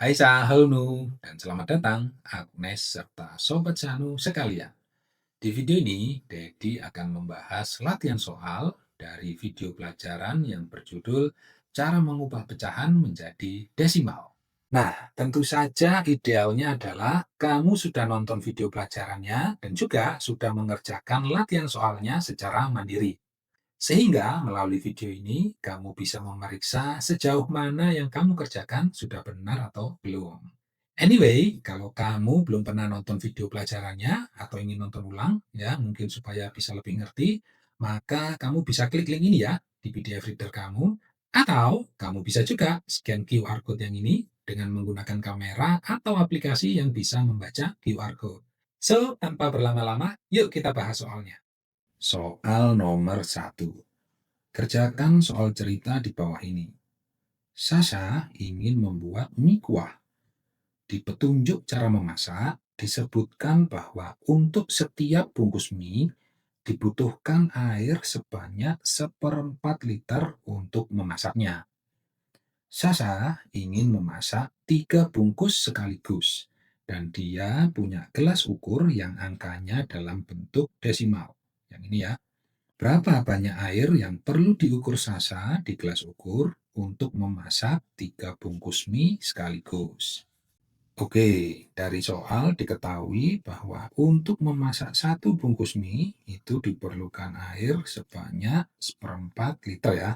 Hai Sahunu, dan selamat datang Agnes serta Sobat Sahnu sekalian. Di video ini, Dedi akan membahas latihan soal dari video pelajaran yang berjudul Cara Mengubah Pecahan Menjadi Desimal. Nah, tentu saja idealnya adalah kamu sudah nonton video pelajarannya dan juga sudah mengerjakan latihan soalnya secara mandiri. Sehingga melalui video ini, kamu bisa memeriksa sejauh mana yang kamu kerjakan sudah benar atau belum. Anyway, kalau kamu belum pernah nonton video pelajarannya atau ingin nonton ulang, ya mungkin supaya bisa lebih ngerti, maka kamu bisa klik link ini ya di PDF Reader kamu, atau kamu bisa juga scan QR Code yang ini dengan menggunakan kamera atau aplikasi yang bisa membaca QR Code. So, tanpa berlama-lama, yuk kita bahas soalnya. Soal nomor 1. Kerjakan soal cerita di bawah ini. Sasha ingin membuat mie kuah. Di petunjuk cara memasak, disebutkan bahwa untuk setiap bungkus mie dibutuhkan air sebanyak 1/4 liter untuk memasaknya. Sasha ingin memasak 3 bungkus sekaligus, dan dia punya gelas ukur yang angkanya dalam bentuk desimal. Yang ini ya. Berapa banyak air yang perlu diukur Sasha di gelas ukur untuk memasak 3 bungkus mie sekaligus? Oke, dari soal diketahui bahwa untuk memasak 1 bungkus mie itu diperlukan air sebanyak 1/4 liter ya.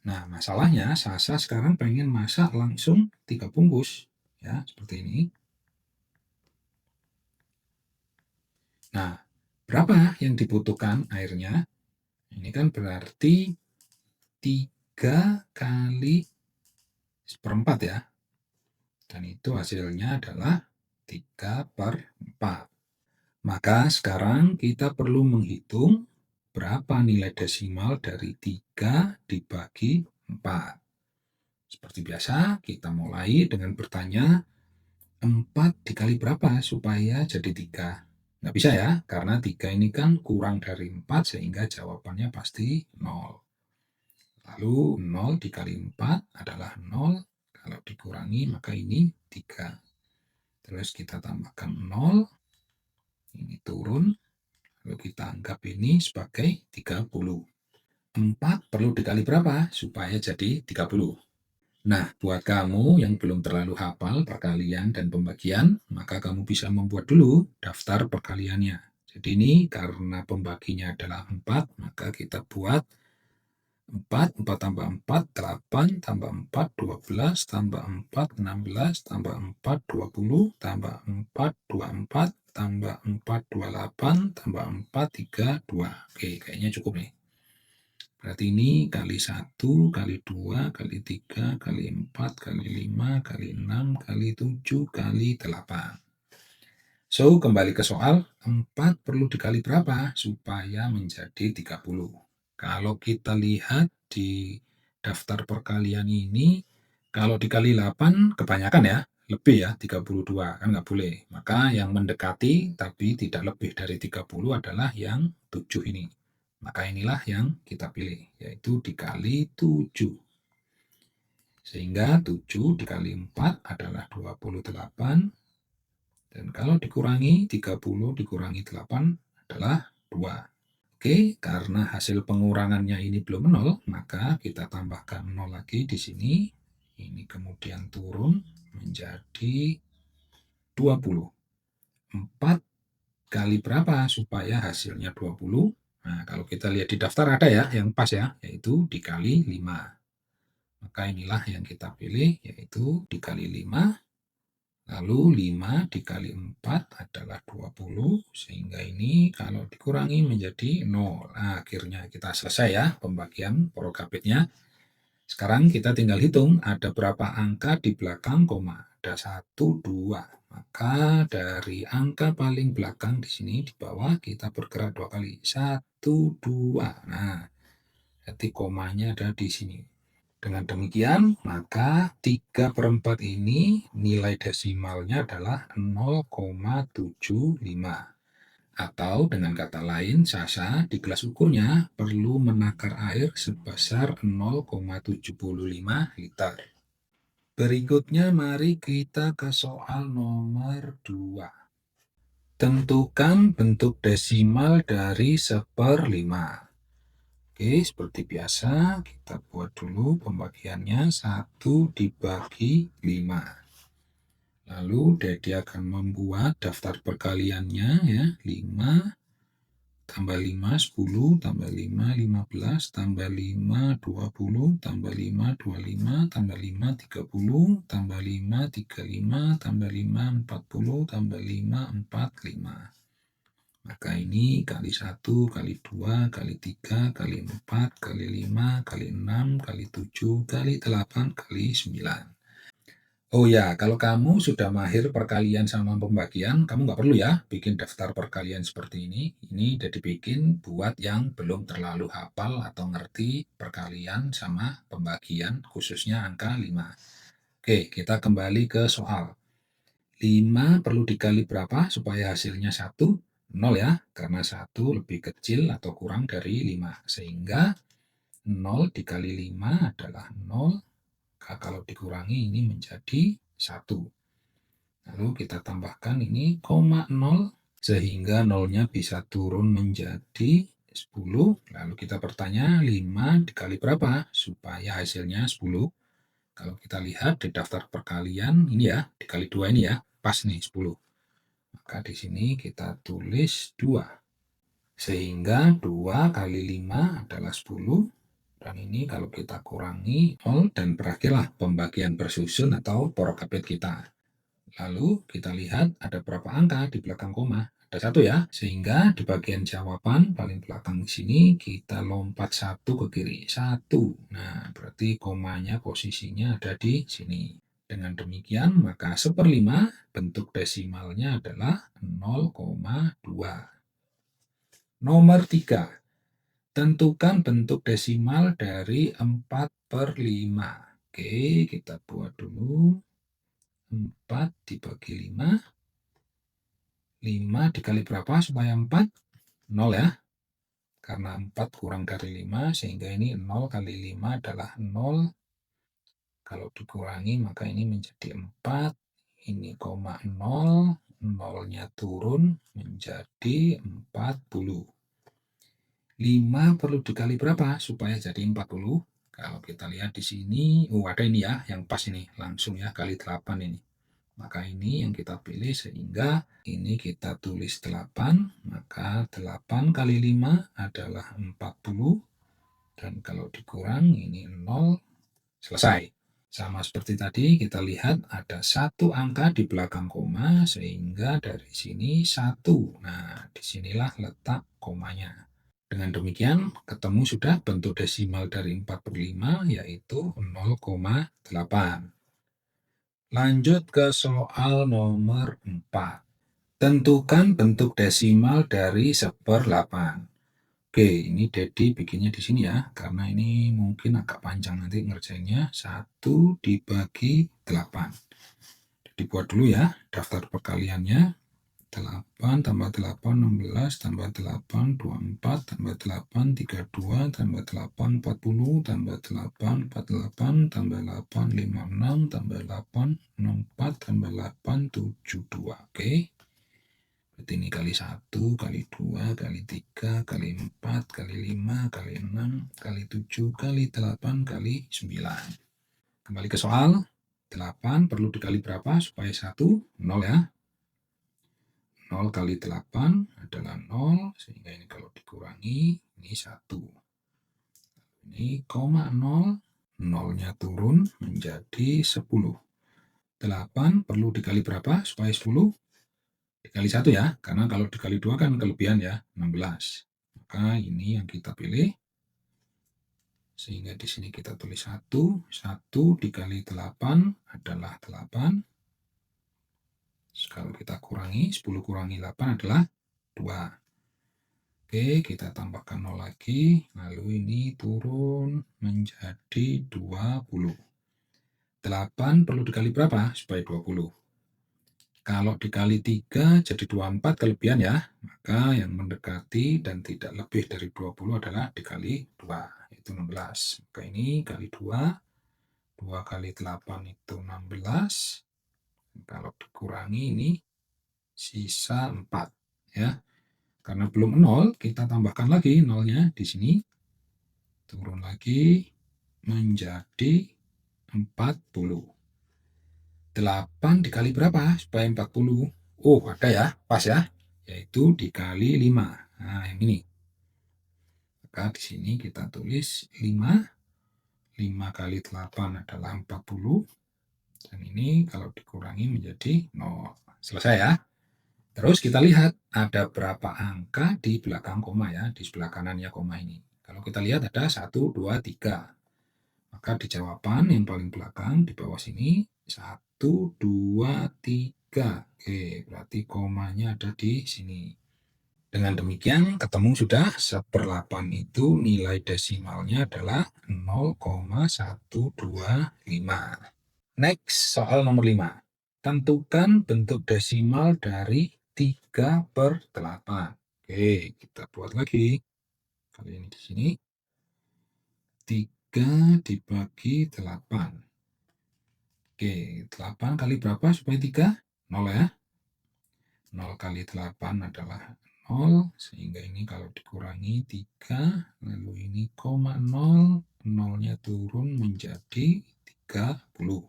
Nah, masalahnya Sasa sekarang pengen masak langsung 3 bungkus. Ya, seperti ini. Nah, berapa yang dibutuhkan airnya? Ini kan berarti 3 kali 1/4 ya. Dan itu hasilnya adalah 3/4. Maka sekarang kita perlu menghitung berapa nilai desimal dari 3 dibagi 4. Seperti biasa, kita mulai dengan bertanya, 4 dikali berapa supaya jadi 3? Nggak bisa ya, karena 3 ini kan kurang dari 4 sehingga jawabannya pasti 0. Lalu 0 dikali 4 adalah 0, kalau dikurangi maka ini 3. Terus kita tambahkan 0, ini turun, lalu kita anggap ini sebagai 30. 4 perlu dikali berapa supaya jadi 30? Nah, buat kamu yang belum terlalu hafal perkalian dan pembagian, maka kamu bisa membuat dulu daftar perkaliannya. Jadi ini karena pembaginya adalah 4, maka kita buat 4, 4 tambah 4, 8, tambah 4, 12, tambah 4, 16, tambah 4, 20, tambah 4, 24, tambah 4, 28, tambah 4, 3, 2. Oke, kayaknya cukup nih. Berarti ini kali 1, kali 2, kali 3, kali 4, kali 5, kali 6, kali 7, kali 8. So, kembali ke soal, 4 perlu dikali berapa supaya menjadi 30? Kalau kita lihat di daftar perkalian ini, kalau dikali 8 kebanyakan ya, lebih ya, 32, kan nggak boleh. Maka yang mendekati tapi tidak lebih dari 30 adalah yang 7 ini. Maka inilah yang kita pilih, yaitu dikali 7. Sehingga 7 dikali 4 adalah 28. Dan kalau dikurangi 30 dikurangi 8 adalah 2. Oke, karena hasil pengurangannya ini belum 0, maka kita tambahkan 0 lagi di sini. Ini kemudian turun menjadi 20. 4 kali berapa supaya hasilnya 20? Nah, kalau kita lihat di daftar ada ya yang pas ya, yaitu dikali 5. Maka inilah yang kita pilih, yaitu dikali 5. Lalu 5 dikali 4 adalah 20, sehingga ini kalau dikurangi menjadi 0. Nah, akhirnya kita selesai ya pembagian prokapitnya. Sekarang kita tinggal hitung ada berapa angka di belakang koma. Ada 1, 2. Maka dari angka paling belakang di sini di bawah kita bergerak 2 kali. 1, 2. Nah, berarti komanya ada di sini. Dengan demikian, maka 3/4 ini nilai desimalnya adalah 0,75. Atau dengan kata lain, Sasa di gelas ukurnya perlu menakar air sebesar 0,75 liter. Berikutnya mari kita ke soal nomor 2. Tentukan bentuk desimal dari 1/5. Oke, seperti biasa kita buat dulu pembagiannya 1 dibagi 5. Lalu Dedi akan membuat daftar perkaliannya ya, 5 tambah 5, 10, tambah 5, 15, tambah 5, 20, tambah 5, 25, tambah 5, 30, tambah 5, 35, tambah 5, 40, tambah 5, 45. Maka ini kali 1, kali 2, kali 3, kali 4, kali 5, kali 6, kali 7, kali 8, kali 9. Oh ya, kalau kamu sudah mahir perkalian sama pembagian, kamu nggak perlu ya bikin daftar perkalian seperti ini. Ini udah dibikin buat yang belum terlalu hafal atau ngerti perkalian sama pembagian, khususnya angka 5. Oke, kita kembali ke soal. 5 perlu dikali berapa supaya hasilnya 1? 0 ya, karena 1 lebih kecil atau kurang dari 5. Sehingga 0 dikali 5 adalah 0. Kalau dikurangi ini menjadi 1. Lalu kita tambahkan ini koma 0 sehingga nolnya bisa turun menjadi 10. Lalu kita bertanya 5 dikali berapa supaya hasilnya 10. Kalau kita lihat di daftar perkalian ini ya, dikali 2 ini ya, pas nih 10. Maka di sini kita tulis 2. Sehingga 2 kali 5 adalah 10. Dan ini kalau kita kurangi 0 dan berakhirlah pembagian bersusun atau porokapit kita. Lalu kita lihat ada berapa angka di belakang koma. Ada 1 ya. Sehingga di bagian jawaban paling belakang di sini kita lompat 1 ke kiri. 1. Nah, berarti komanya posisinya ada di sini. Dengan demikian, maka 1/5 bentuk desimalnya adalah 0,2. Nomor 3. Tentukan bentuk desimal dari 4/5. Oke, kita buat dulu. 4 dibagi 5. 5 dikali berapa supaya 4? 0 ya. Karena 4 kurang dari 5, sehingga ini 0 kali 5 adalah 0. Kalau dikurangi maka ini menjadi 4. Ini koma 0. 0-nya turun menjadi 40. 5 perlu dikali berapa supaya jadi 40? Kalau kita lihat di sini, ada ini ya, yang pas ini, langsung ya, kali 8 ini. Maka ini yang kita pilih sehingga ini kita tulis 8, maka 8 kali 5 adalah 40, dan kalau dikurang ini 0, selesai. Sama seperti tadi, kita lihat ada 1 angka di belakang koma, sehingga dari sini 1. Nah, disinilah letak komanya. Dengan demikian, ketemu sudah bentuk desimal dari 4/5, yaitu 0,8. Lanjut ke soal nomor 4. Tentukan bentuk desimal dari 1/8. Oke, ini Dedi bikinnya di sini ya, karena ini mungkin agak panjang nanti ngerjainnya. 1 dibagi 8. Jadi buat dulu ya daftar perkaliannya. 8 tambah 8, 16, tambah 8, 24, tambah 8, 32, tambah 8, 40, tambah 8, 48, tambah 8, 56, tambah 8, 64, tambah 8, 72. Oke. Berarti ini kali 1, kali 2, kali 3, kali 4, kali 5, kali 6, kali 7, kali 8, kali 9. Kembali ke soal. 8 perlu dikali berapa supaya 1? 0 ya. 0 kali 8 adalah 0, sehingga ini kalau dikurangi, ini 1. Ini koma 0, 0-nya turun menjadi 10. 8 perlu dikali berapa supaya 10? Dikali 1 ya, karena kalau dikali 2 kan kelebihan ya, 16. Maka ini yang kita pilih. Sehingga di sini kita tulis 1. 1 dikali 8 adalah 8. Kalau kita kurangi, 10 kurangi 8 adalah 2. Oke, kita tambahkan 0 lagi, lalu ini turun menjadi 20. 8 perlu dikali berapa supaya 20? Kalau dikali 3 jadi 24 kelebihan ya, maka yang mendekati dan tidak lebih dari 20 adalah dikali 2, yaitu 16. Maka ini kali 2, 2 kali 8 itu 16. Kalau dikurangi ini sisa 4 ya. Karena belum 0, kita tambahkan lagi nolnya di sini. Turun lagi menjadi 40. 8 dikali berapa supaya 40? Oh, ada ya, pas ya. Yaitu dikali 5. Nah, yang ini. Maka di sini kita tulis 5. 5 kali 8 adalah 40. Dan ini kalau dikurangi menjadi 0. Selesai ya. Terus kita lihat ada berapa angka di belakang koma ya, di sebelah kanannya koma ini. Kalau kita lihat ada 1, 2, 3. Maka di jawaban yang paling belakang di bawah sini 1, 2, 3. Oke, berarti komanya ada di sini. Dengan demikian ketemu sudah 1/8 itu nilai desimalnya adalah 0,125. Next, soal nomor 5. Tentukan bentuk desimal dari 3/8. Oke, kita buat lagi. Kali ini di sini. 3 dibagi 8. Oke, 8 kali berapa supaya 3? 0 ya. 0 kali 8 adalah 0, sehingga ini kalau dikurangi 3, lalu ini koma 0, 0-nya turun menjadi 30.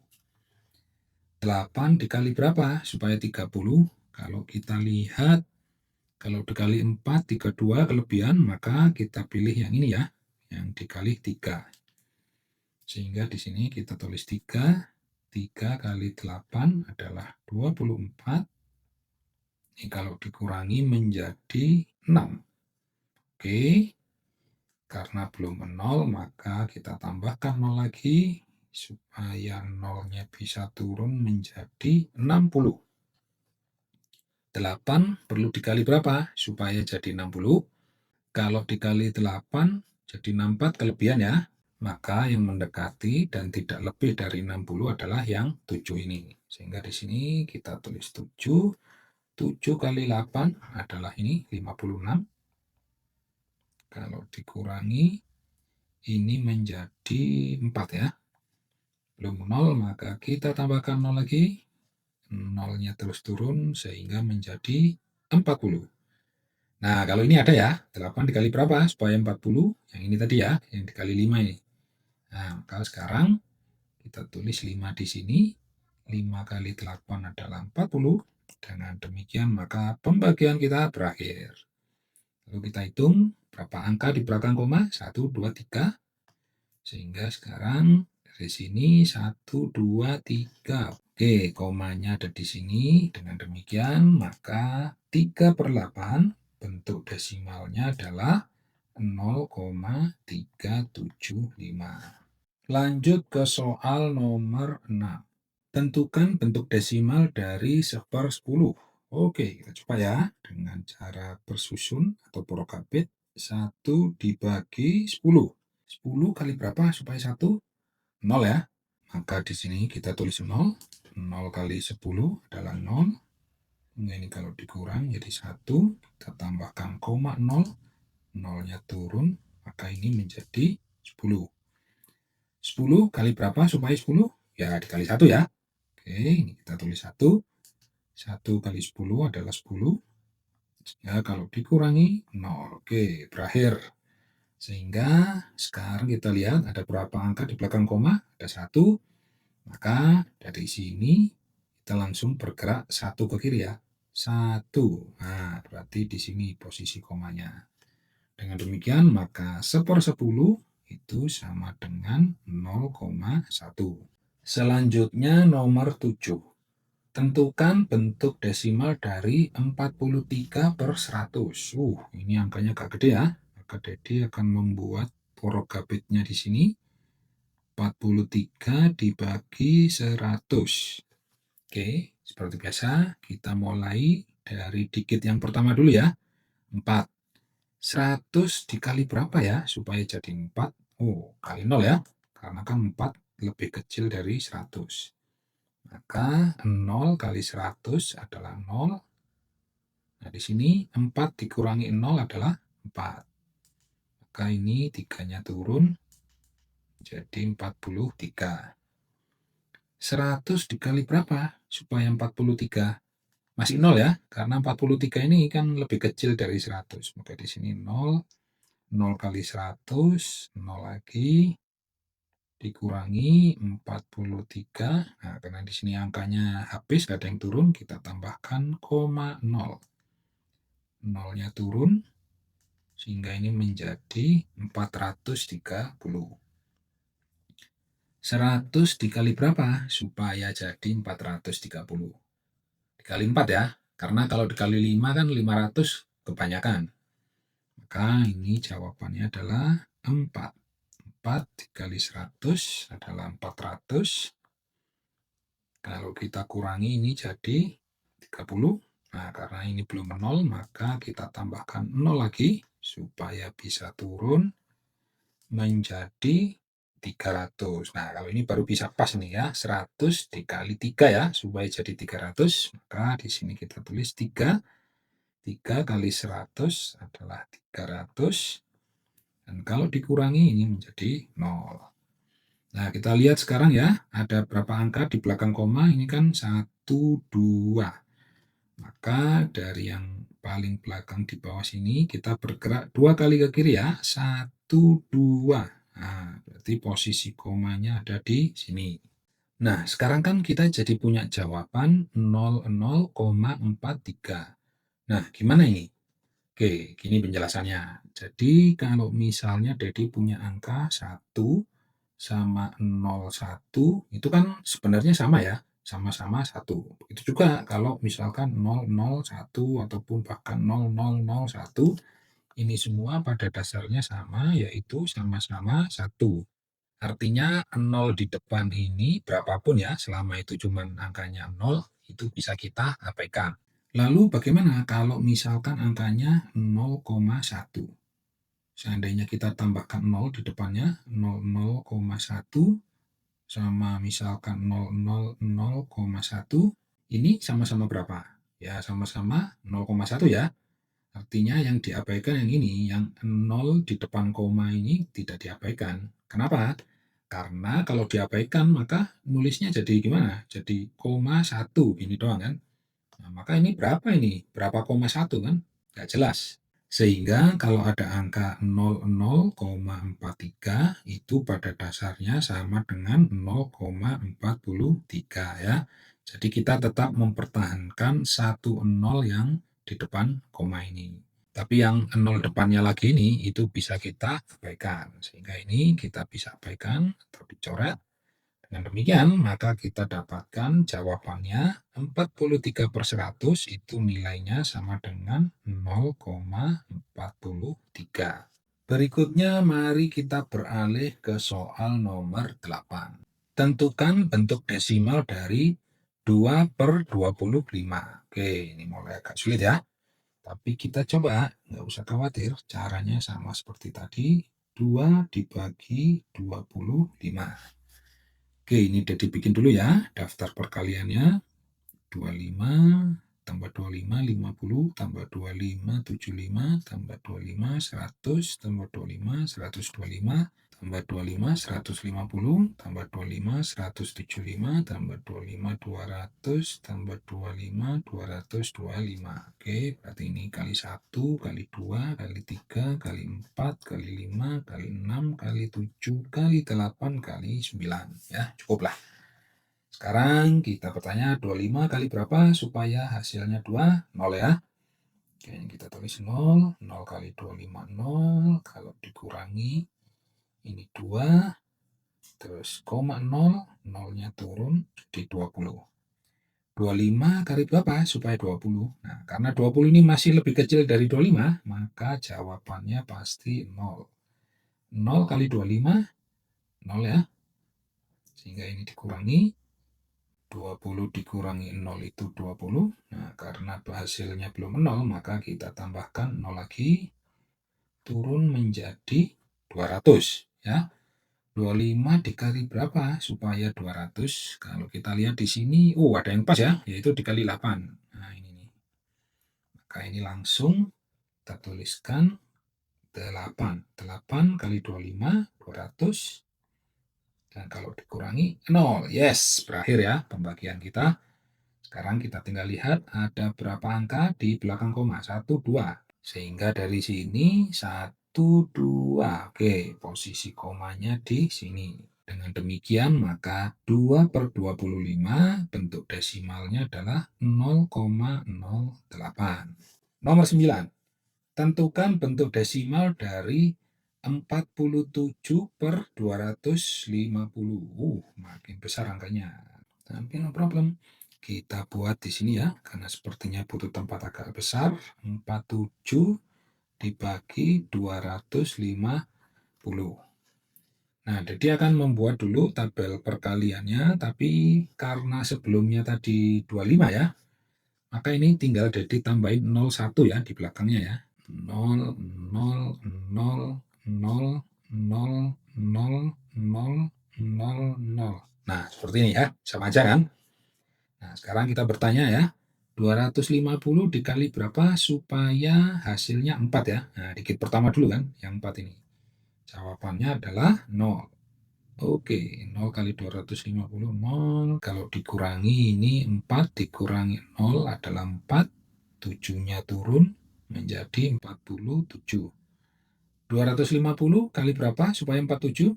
8 dikali berapa supaya 30? Kalau kita lihat, kalau dikali 4, 32 kelebihan, maka kita pilih yang ini ya, yang dikali 3. Sehingga di sini kita tulis 3. 3 kali 8 adalah 24. Ini kalau dikurangi menjadi 6. Oke, karena belum 0, maka kita tambahkan 0 lagi, supaya 0-nya bisa turun menjadi 60. 8 perlu dikali berapa supaya jadi 60? Kalau dikali 8 jadi 64 kelebihan ya. Maka yang mendekati dan tidak lebih dari 60 adalah yang 7 ini. Sehingga di sini kita tulis 7. 7 kali 8 adalah ini 56. Kalau dikurangi ini menjadi 4 ya. Belum 0, maka kita tambahkan 0 lagi. 0-nya terus turun sehingga menjadi 40. Nah, kalau ini ada ya, 8 dikali berapa supaya 40? Yang ini tadi ya, yang dikali 5 ini. Nah, maka sekarang kita tulis 5 di sini. 5 kali 8 adalah 40. Dengan demikian maka pembagian kita berakhir. Lalu kita hitung berapa angka di belakang koma. 1, 2, 3. Sehingga sekarang dari sini 1, 2, 3. Oke, komanya ada di sini. Dengan demikian maka 3/8 bentuk desimalnya adalah 0,375. Lanjut ke soal nomor 6. Tentukan bentuk desimal dari 1/10. Oke, kita coba ya dengan cara bersusun atau porokabit. 1 dibagi 10. 10 kali berapa supaya 1? 0 ya. Maka di sini kita tulis 0. 0 kali 10 adalah 0. Ini kalau dikurang jadi 1. Kita tambahkan koma 0. 0-nya turun. Maka ini menjadi 10. 10 kali berapa supaya 10? Ya, dikali 1 ya. Oke, ini kita tulis 1. 1 kali 10 adalah 10. Ya, kalau dikurangi 0. Oke, berakhir. Sehingga sekarang kita lihat ada berapa angka di belakang koma. Ada 1. Maka dari sini kita langsung bergerak 1 ke kiri ya. 1. Nah, berarti di sini posisi komanya. Dengan demikian maka 1/10 itu sama dengan 0,1. Selanjutnya nomor 7. Tentukan bentuk desimal dari 43/100. Ini angkanya agak gede ya. Maka Dedi akan membuat porokabitnya di sini. 43 dibagi 100. Oke, seperti biasa kita mulai dari dikit yang pertama dulu ya. 4. 100 dikali berapa ya supaya jadi 4? Oh, kali 0 ya. Karena kan 4 lebih kecil dari 100. Maka 0 kali 100 adalah 0. Nah, di sini 4 dikurangi 0 adalah 4. Maka ini 3-nya turun jadi 43. 100 dikali berapa supaya 43? Masih 0 ya, karena 43 ini kan lebih kecil dari 100. Maka di sini 0, 0 kali 100, 0 lagi, dikurangi 43. Nah, karena di sini angkanya habis, nggak ada yang turun, kita tambahkan koma 0. 0-nya turun, sehingga ini menjadi 430. 100 dikali berapa supaya jadi 430? Dikali 4 ya, karena kalau dikali 5 kan 500 kebanyakan. Maka ini jawabannya adalah 4. 4 dikali 100 adalah 400. Kalau kita kurangi ini jadi 30. Nah, karena ini belum 0, maka kita tambahkan 0 lagi supaya bisa turun menjadi 300. Nah, kalau ini baru bisa pas nih ya, 100 dikali 3 ya, supaya jadi 300. Maka di sini kita tulis 3. 3 kali 100 adalah 300. Dan kalau dikurangi ini menjadi 0. Nah, kita lihat sekarang ya, ada berapa angka di belakang koma, ini kan 1, 2. Maka dari yang paling belakang di bawah sini, kita bergerak 2 kali ke kiri ya, 1, 2. Nah, berarti posisi komanya ada di sini. Nah, sekarang kan kita jadi punya jawaban 00,43. Nah, gimana ini? Oke, gini penjelasannya. Jadi kalau misalnya Dedi punya angka 1 sama 01, itu kan sebenarnya sama ya, sama-sama 1. Begitu juga kalau misalkan 001 ataupun bahkan 0001, ini semua pada dasarnya sama, yaitu sama-sama 1. Artinya 0 di depan ini berapapun ya, selama itu cuma angkanya 0, itu bisa kita abaikan. Lalu bagaimana kalau misalkan angkanya 0,1? Seandainya kita tambahkan 0 di depannya, 00,1 sama misalkan 000,1, ini sama-sama berapa? Ya sama-sama 0,1 ya. Artinya yang diabaikan yang ini, yang 0 di depan koma ini tidak diabaikan. Kenapa? Karena kalau diabaikan maka nulisnya jadi gimana? Jadi koma 1, ini doang kan? Nah, maka ini berapa ini? Berapa koma 1 kan? Nggak jelas. Sehingga kalau ada angka 00,43 itu pada dasarnya sama dengan 0,43 ya. Jadi kita tetap mempertahankan satu 0 yang di depan koma ini. Tapi yang 0 depannya lagi ini itu bisa kita abaikan. Sehingga ini kita bisa abaikan atau dicoret. Dengan demikian, maka kita dapatkan jawabannya 43/100 itu nilainya sama dengan 0,43. Berikutnya, mari kita beralih ke soal nomor 8. Tentukan bentuk desimal dari 2/25. Oke, ini mulai agak sulit ya. Tapi kita coba, nggak usah khawatir, caranya sama seperti tadi. 2 dibagi 25. Oke, ini udah dibikin dulu ya daftar perkaliannya. 25 tambah 25, 50, tambah 25, 75, tambah 25, 100, tambah 25, 125, tambah 25, 150, tambah 25, 175, tambah 25, 200, tambah 25, 225. Oke, berarti ini kali 1, kali 2, kali 3, kali 4, kali 5, kali 6, kali 7, kali 8, kali 9. Ya, cukuplah. Sekarang kita bertanya 25 kali berapa supaya hasilnya 2, 0 ya. Oke, kita tulis 0, 0 kali 25, 0. Kalau dikurangi, ini 2, terus koma 0, 0-nya turun jadi 20. 25 kali berapa supaya 20? Nah, karena 20 ini masih lebih kecil dari 25, maka jawabannya pasti 0. 0 kali 25, 0 ya. Sehingga ini dikurangi, 20 dikurangi 0 itu 20. Nah, karena hasilnya belum 0, maka kita tambahkan 0 lagi, turun menjadi 200. Ya. 25 dikali berapa supaya 200? Kalau kita lihat di sini, ada yang pas ya, yaitu dikali 8. Nah, ini nih. Maka ini langsung kita tuliskan 8. 8 kali 25, 200. Dan kalau dikurangi 0. Yes, berakhir ya pembagian kita. Sekarang kita tinggal lihat ada berapa angka di belakang koma. 1, 2. Sehingga dari sini 1, 2. Oke, posisi komanya di sini. Dengan demikian maka 2/25 bentuk desimalnya adalah 0,08. Nomor 9. Tentukan bentuk desimal dari 47/250. Makin besar angkanya. Tapi no problem. Kita buat di sini ya, karena sepertinya butuh tempat agak besar. 47 dibagi 250. Nah, jadi akan membuat dulu tabel perkaliannya, tapi karena sebelumnya tadi 25 ya, maka ini tinggal jadi tambahin 01 ya di belakangnya ya. 0, 0, 0, 0, 0, 0, 0, 0, 0. Nah, seperti ini ya, sama aja kan? Nah, sekarang kita bertanya ya, 250 dikali berapa supaya hasilnya 4 ya? Nah, dikit pertama dulu kan, yang 4 ini. Jawabannya adalah 0. Oke, 0 kali 250, 0. Kalau dikurangi ini 4 dikurangi 0 adalah 4. 7-nya turun menjadi 47. 250 kali berapa supaya 47?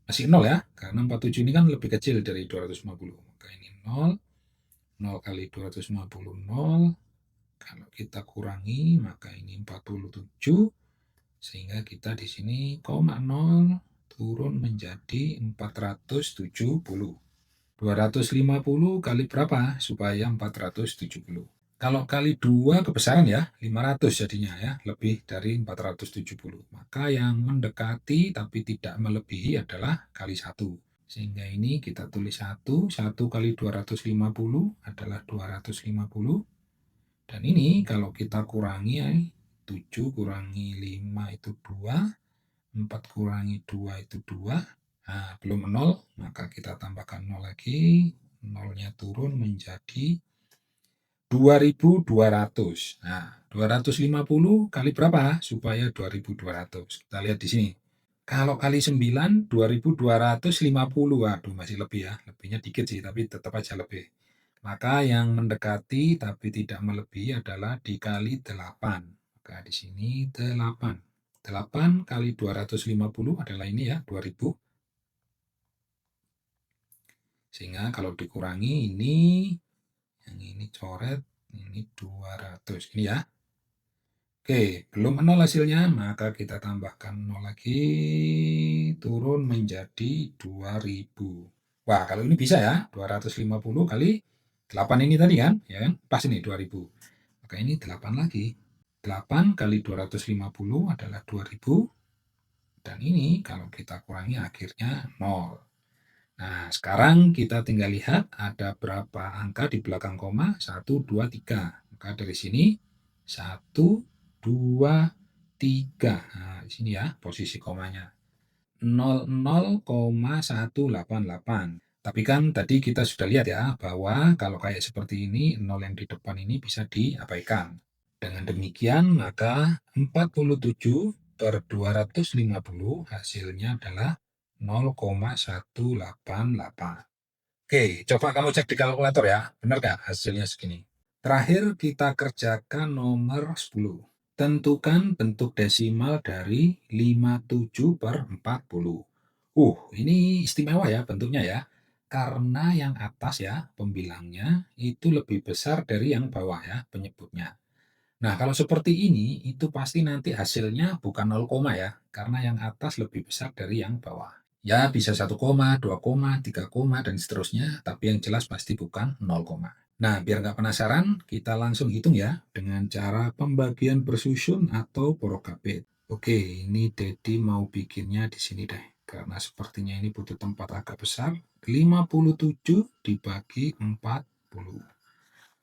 Masih 0 ya, karena 47 ini kan lebih kecil dari 250. Maka ini 0. 0 kali 250, 0. Kalau kita kurangi, maka ini 47. Sehingga kita di sini koma 0 turun menjadi 470. 250 kali berapa supaya 470? Kalau kali 2 kebesaran ya, 500 jadinya ya, lebih dari 470. Maka yang mendekati tapi tidak melebihi adalah kali 1. Sehingga ini kita tulis 1. 1 kali 250 adalah 250. Dan ini kalau kita kurangi ya, 7 kurangi 5 itu 2. 4 kurangi 2 itu 2. Nah, belum 0, maka kita tambahkan 0 lagi. 0-nya turun menjadi 2.200. Nah, 250 kali berapa supaya 2.200? Kita lihat di sini. Kalau kali 9, 2.250. Waduh, masih lebih ya. Lebihnya dikit sih, tapi tetap aja lebih. Maka yang mendekati tapi tidak melebihi adalah dikali 8. Maka di sini 8. 8 kali 250 adalah ini ya, 2000. Sehingga kalau dikurangi ini, yang ini coret, ini 200. Ini ya. Oke, belum 0 hasilnya, maka kita tambahkan 0 lagi, turun menjadi 2000. Wah, kalau ini bisa ya, 250 kali 8 ini tadi kan, ya kan? Pas ini 2000. Maka ini 8 lagi. 8 kali 250 adalah 2000. Dan ini kalau kita kurangi akhirnya 0. Nah, sekarang kita tinggal lihat ada berapa angka di belakang koma. 1, 2, 3. Maka dari sini 1, 2, 3. Nah, di sini ya posisi komanya. 00,188. Tapi kan tadi kita sudah lihat ya bahwa kalau kayak seperti ini 0 yang di depan ini bisa diabaikan. Dengan demikian maka 47/250 hasilnya adalah 0,188. Oke, coba kamu cek di kalkulator ya. Benar nggak hasilnya segini? Terakhir kita kerjakan nomor 10. Tentukan bentuk desimal dari 57/40. Ini istimewa ya bentuknya ya. Karena yang atas ya, pembilangnya itu lebih besar dari yang bawah ya, penyebutnya. Nah, kalau seperti ini, itu pasti nanti hasilnya bukan 0, ya, karena yang atas lebih besar dari yang bawah. Ya, bisa 1, 2, 3, dan seterusnya, tapi yang jelas pasti bukan 0. Nah, biar nggak penasaran, kita langsung hitung ya dengan cara pembagian bersusun atau porokabet. Oke, ini Dedi mau bikinnya di sini deh, karena sepertinya ini butuh tempat agak besar. 57 dibagi 40.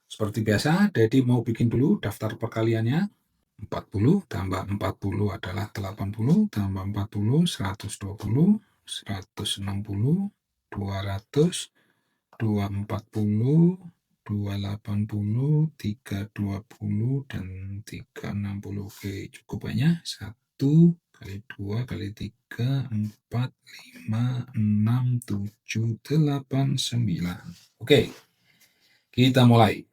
Seperti biasa, Dedi mau bikin dulu daftar perkaliannya. 40 tambah 40 adalah 80, tambah 40, 120, 160, 200, 240, 280, 320, dan 360. Oke, cukup banyak. 1, kali 2, kali 3, 4, 5, 6, 7, 8, 9. Oke, kita mulai.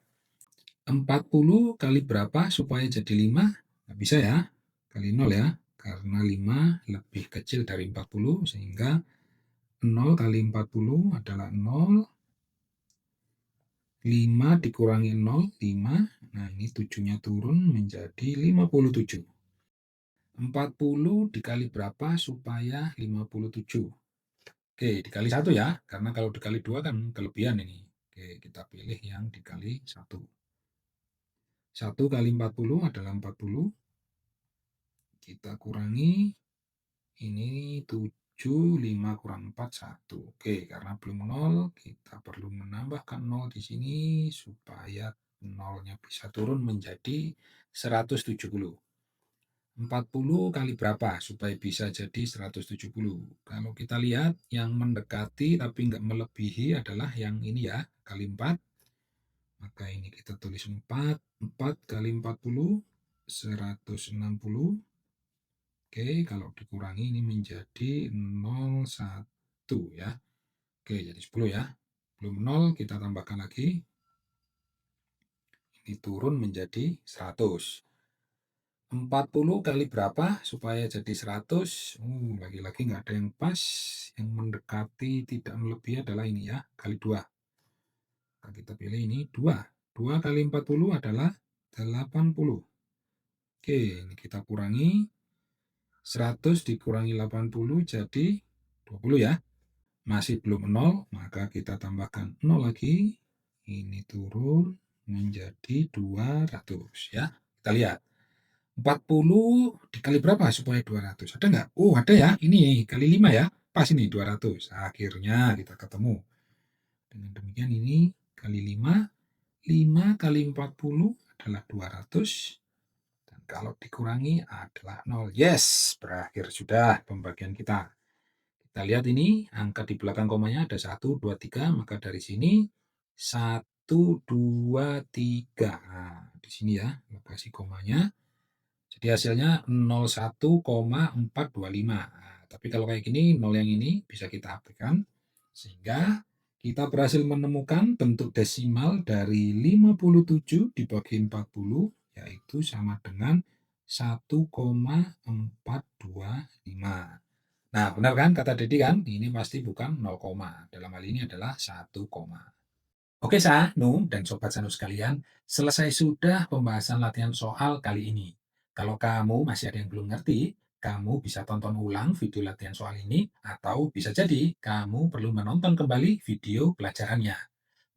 40 kali berapa supaya jadi 5? Nggak bisa ya, kali 0 ya. Karena 5 lebih kecil dari 40, sehingga 0 kali 40 adalah 0. 5 dikurangi 0, 5. Nah, ini 7-nya turun menjadi 57. 40 dikali berapa supaya 57? Oke, dikali 1 ya, karena kalau dikali 2 kan kelebihan ini. Oke, kita pilih yang dikali 1. 1 kali 40 adalah 40. Kita kurangi, ini 7, 5 kurang 4, 1. Oke, karena belum 0, kita perlu menambahkan 0 di sini supaya 0-nya bisa turun menjadi 170. 40 kali berapa supaya bisa jadi 170? Kalau kita lihat yang mendekati tapi nggak melebihi adalah yang ini ya, kali 4. Maka ini kita tulis 4. 4 kali 40, 160. Oke, kalau dikurangi ini menjadi 01 ya. Oke, jadi 10 ya. Belum 0, kita tambahkan lagi. Ini turun menjadi 100. 40 kali berapa supaya jadi 100? Lagi-lagi nggak ada yang pas. Yang mendekati tidak melebihi adalah ini ya, kali 2. Nah, kita pilih ini 2. 2 kali 40 adalah 80. Oke, ini kita kurangi. 100 dikurangi 80 jadi 20 ya. Masih belum 0, maka kita tambahkan 0 lagi. Ini turun menjadi 200 ya. Kita lihat. 40 dikali berapa supaya 200? Ada nggak? Oh, ada ya. Ini kali 5 ya. Pas ini 200. Akhirnya kita ketemu. Dengan demikian ini kali 5. 5 kali 40 adalah 200. Dan kalau dikurangi adalah 0. Yes, berakhir sudah pembagian kita. Kita lihat ini, angka di belakang komanya ada 1, 2, 3. Maka dari sini 1, 2, 3. Nah, di sini ya, lokasi komanya. Jadi hasilnya 01,425. Nah, tapi kalau kayak gini, 0 yang ini bisa kita hapuskan. Sehingga kita berhasil menemukan bentuk desimal dari 57 dibagi 40, yaitu sama dengan 1,425. Nah, benar kan kata Dedi kan? Ini pasti bukan 0, dalam hal ini adalah 1, koma. Oke, Sanu dan Sobat Sanu sekalian, selesai sudah pembahasan latihan soal kali ini. Kalau kamu masih ada yang belum ngerti, kamu bisa tonton ulang video latihan soal ini, atau bisa jadi kamu perlu menonton kembali video pelajarannya.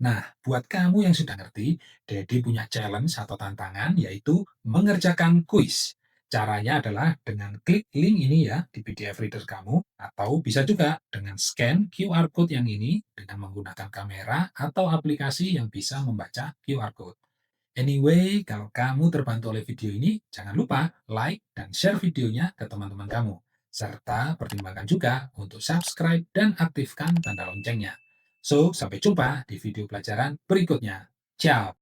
Nah, buat kamu yang sudah ngerti, Dedi punya challenge atau tantangan, yaitu mengerjakan kuis. Caranya adalah dengan klik link ini ya di PDF Reader kamu, atau bisa juga dengan scan QR Code yang ini dengan menggunakan kamera atau aplikasi yang bisa membaca QR Code. Anyway, kalau kamu terbantu oleh video ini, jangan lupa like dan share videonya ke teman-teman kamu. Serta pertimbangkan juga untuk subscribe dan aktifkan tanda loncengnya. So, sampai jumpa di video pelajaran berikutnya. Ciao!